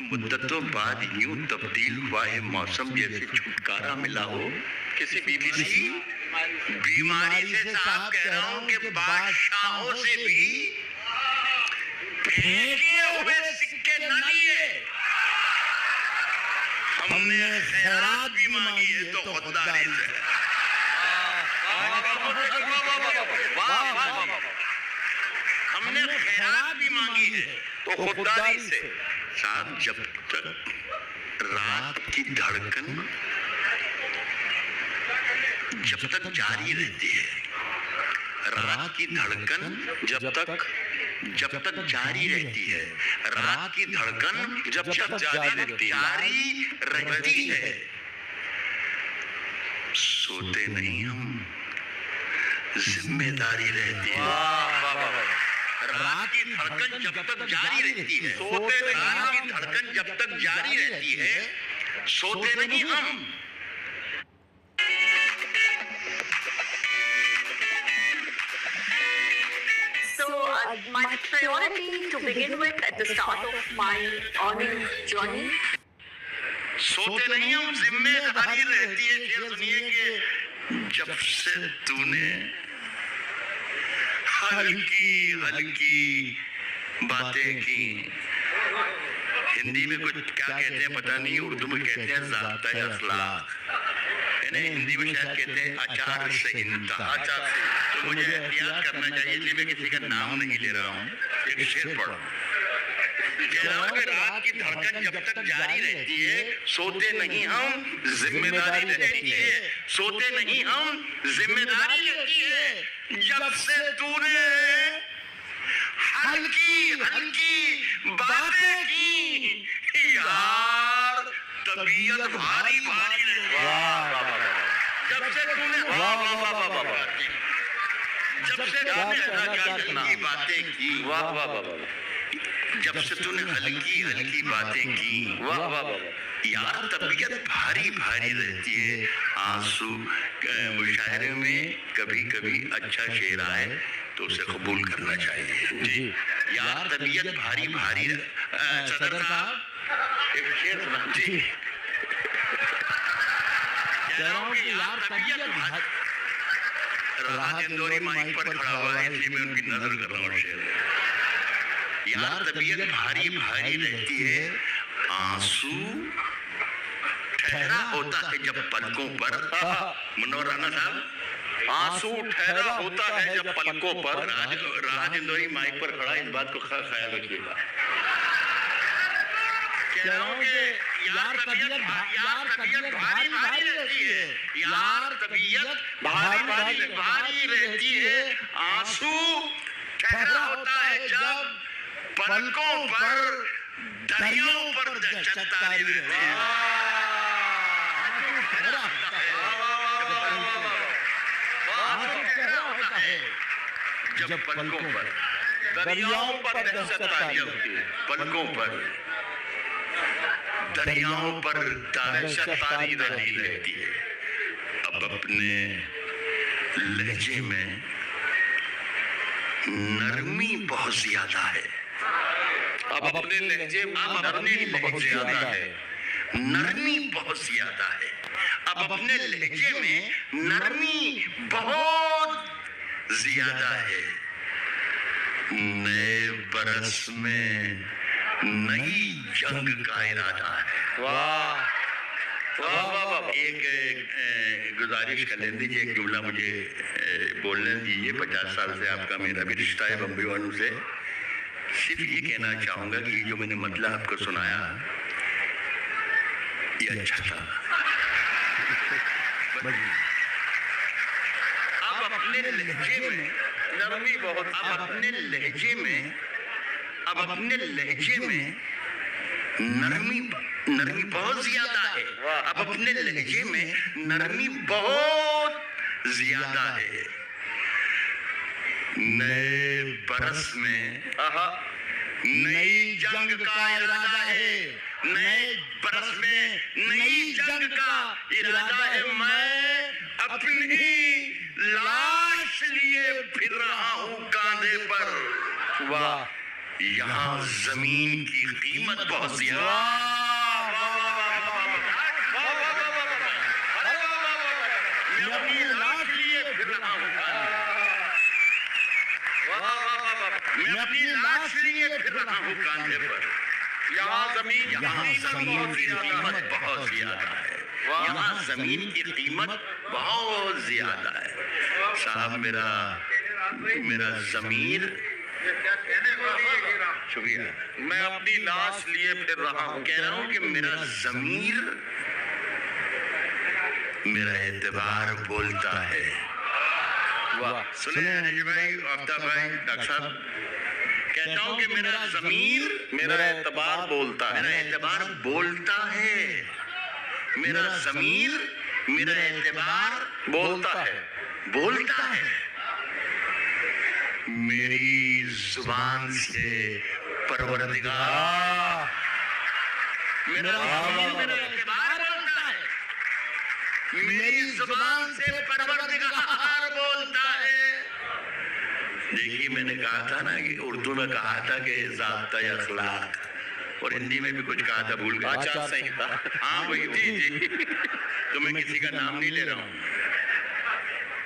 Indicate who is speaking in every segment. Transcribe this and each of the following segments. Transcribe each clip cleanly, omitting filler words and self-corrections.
Speaker 1: مدتوں بعد یوں تبدیل ہوا ہے موسم جیسے چھٹکارا ملا ہو کسی بیماری سے. صاحب کہہ رہا ہوں کہ بادشاہوں سے بھی پھینکے ہوئے سکے نہ لیے. ہم نے خیرات بھی مانگی ہے تو خودداری سے. ہم نے خیرات بھی مانگی ہے تو خودداری سے. صاحب جب تک رات کی دھڑکن جب تک جاری رہتی ہے, رات کی دھڑکن جب تک جاری رہتی ہے, رات کی دھڑکن جب تک جاری رہتی ہے, سوتے نہیں ہم, ذمہ داری رہتی ہے. رات کی دھڑکن جب تک جاری رہتی ہے, رات کی دھڑکن جب تک جاری رہتی ہے, سوتے نہیں ہم.
Speaker 2: My priority to begin with at the start of my earning journey.
Speaker 1: سوتے نہیں ہم, ذمہ داری رہتی ہے. کہ سنیے کہ جب سے تو نے ہلکی ہلکی باتیں کی, ہندی میں کچھ کیا کہتے ہیں پتہ نہیں, اردو میں کہتے ہیں ضابطۂ اخلاق, یعنی ہندی میں شاید کہتے ہیں اچار سے انتہا. تو مجھے احتیاط کرنا چاہیے, اس لیے میں کسی کا نام نہیں لے رہا ہوں, ایک شعر پڑھ رہا ہوں. کہہ رہا ہوں کہ رات کی دھڑکن جب تک جاری رہتی ہے, سوتے نہیں ہم, ذمہ داری رہتی ہے. سوتے نہیں ہم, ذمہ داری رہتی ہے. جب سے تو نے ہلکی ہلکی باتیں کی, یار طبیعت بھاری بھاری رہتی ہے. جب سے تو نے ہلکی باتیں کی, جب سے تو نے ہلکی ہلکی باتیں کی, یار طبیعت بھاری بھاری رہتی ہے. آنسو مشاعرے میں کبھی کبھی اچھا شعر آئے تو اسے قبول کرنا چاہیے. جی, یار طبیعت بھاری بھاری. صدر صاحب ایک شعر سنا. جی, کہہ رہا ہوں کہ یار طبیعت راحت اندوری مائک پر کھڑا ہوا ہے, اس لیے میں ان کی نظر کر رہا ہوں. شعر یار طبیعت بھاری بھاری رہتی ہے, آنسو ٹھہرا ہوتا ہے جب پلکوں پر. منور رانا صاحب, آنسو ٹھہرا ہوتا ہے جب پلکوں پر. راحت اندوری مائک پر کھڑا, اس بات کو خیال رکھیے گا. کہہ رہا ہوں کہ یار طبیعت بھاری بھاری رہتی ہے, یار طبیعت بھاری بھاری رہتی ہے, آنسو ٹھہرا ہوتا ہے جب پلکوں پر, دریاؤں پر چتاری رہتی ہے. جب پلکوں پر, دریاؤں پر چتاری ہوتی ہے, پلکوں پر دریاؤں پر چتاری رہتی ہے. اب اپنے لہجے میں نرمی بہت زیادہ ہے. اب اپنے لہجے میں نرمی بہت زیادہ ہے, نرمی بہت زیادہ ہے. اب اپنے لہجے میں نرمی بہت زیادہ ہے. نئے برس میں نئی جنگ کا ارادہ ہے. واہ ایک گزارش کر لیں دیجیے, ایک جملہ مجھے بولنے دیجیے. 50 سال سے آپ کا میرا بھی رشتہ ہے بمبئی والوں سے. صرف یہ کہنا چاہوں گا کہ یہ جو میں نے مطلب آپ کو سنایا یہ اچھا تھا. اب اپنے لہجے میں نرمی بہت, اب اپنے لہجے میں نرمی بہت زیادہ ہے. اب اپنے لہجے میں نرمی بہت زیادہ ہے. نئے برس میں نئی جنگ کا ارادہ ہے. نئے برس میں نئی جنگ کا ارادہ ہے. میں اپنی لاش لیے پھر رہا ہوں کاندھے پر. واہ یہاں زمین کی قیمت بہت زیادہ میں اپنی لاش لیے پھر رہا ہوں میں اپنی لاش لیے پھر رہا ہوں کاندھے پر یہاں زمین کی قیمت بہت زیادہ ہے یہاں زمین کی قیمت بہت زیادہ ہے صاحب میرا ضمیر شکریہ میں اپنی لاش لیے پھر رہا ہوں کہہ رہا ہوں کہ میرا ضمیر میرا اعتبار بولتا ہے سنیں نجی بھائی آفتاب بھائی ڈاکٹر صاحب کہتا ہوں کہ میرا ضمیر میرا اعتبار بولتا ہے میرا اعتبار بولتا ہے میرا ضمیر میرا اعتبار بولتا ہے میری زبان سے پروردگار میرا ضمیر میرا اعتبار بولتا ہے میری زبان سے پروردگار بولتا ہے دیکھیے میں نے کہا تھا نا کہ اردو میں کہا تھا کہ ضابطہ اخلاق اور ہندی میں بھی کچھ کہا تھا بھول گیا آچار سنہتا ہاں وہی جی تو میں کسی کا نام نہیں لے رہا ہوں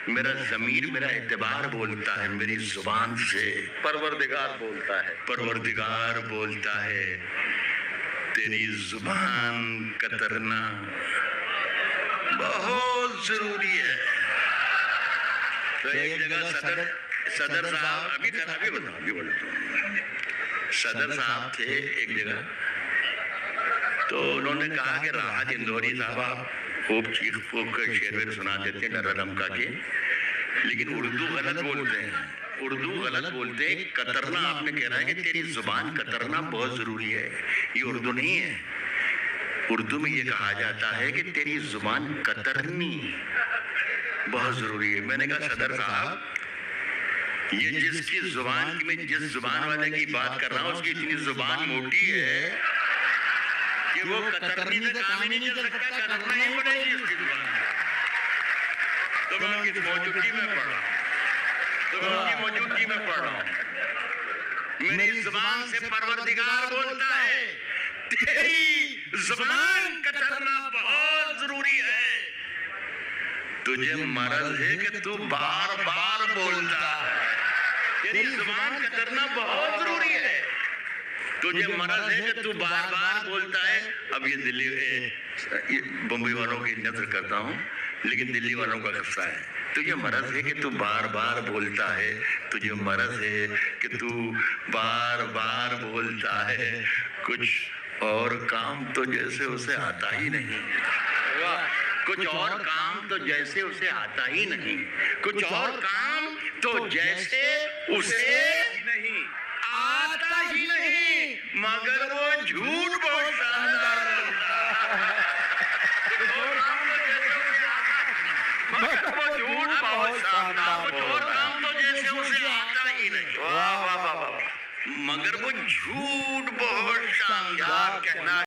Speaker 1: میرا ضمیر میرا اعتبار بولتا ہے میری زبان سے پروردگار بولتا ہے تیری زبان کترنا بہت ضروری ہے تو ایک جگہ صدر صاحب ابھی بولتا ہوں صدر صاحب تھے ایک جگہ تو انہوں نے کہا کہ راحت اندوری صاحب خوب چیخ پھونک کر شعر ویر سنا دیتے ہیں ڈر رمکا کے لیکن اردو غلط بولتے ہیں کترنا آپ نے کہہ رہا ہے کہ تیری زبان کترنا بہت ضروری ہے یہ اردو نہیں ہے اردو میں یہ کہا جاتا ہے کہ تیری زبان کترنی بہت ضروری ہے میں نے کہا صدر صاحب یہ جس زبان والے کی بات کر رہا ہوں اس کی اتنی زبان موٹی ہے کہ وہ کترنی سے کام ہی نہیں چل سکتا کترنا ہی پڑے گی اس کی زبان تو میں ان کی موجودگی میں پڑھ رہا ہوں میری زبان سے پروردگار بولتا ہے تیری زبان کترنا بہت ضروری ہے تجھے مرض ہے کہ تو بار بار بولتا ہے تیری زبان کترنا بہت ضروری ہے تجھے مرض ہے کہ تو بار بار بولتا ہے اب یہ دلی بمبئی والوں کی نظر کرتا ہوں لیکن دلی والوں کا قصہ ہے تجھے مرض ہے کہ تو بار بار بولتا ہے تجھے مرض ہے کہ تو بار بار بولتا ہے کچھ اور کام تو جیسے اسے آتا ہی نہیں کچھ اور کام تو جیسے اسے آتا ہی نہیں کچھ اور کام تو جیسے اسے نہیں آتا ہی نہیں مگر وہ جھوٹ بہت شاندار مگر وہ جھوٹ بہت شاندار کہنا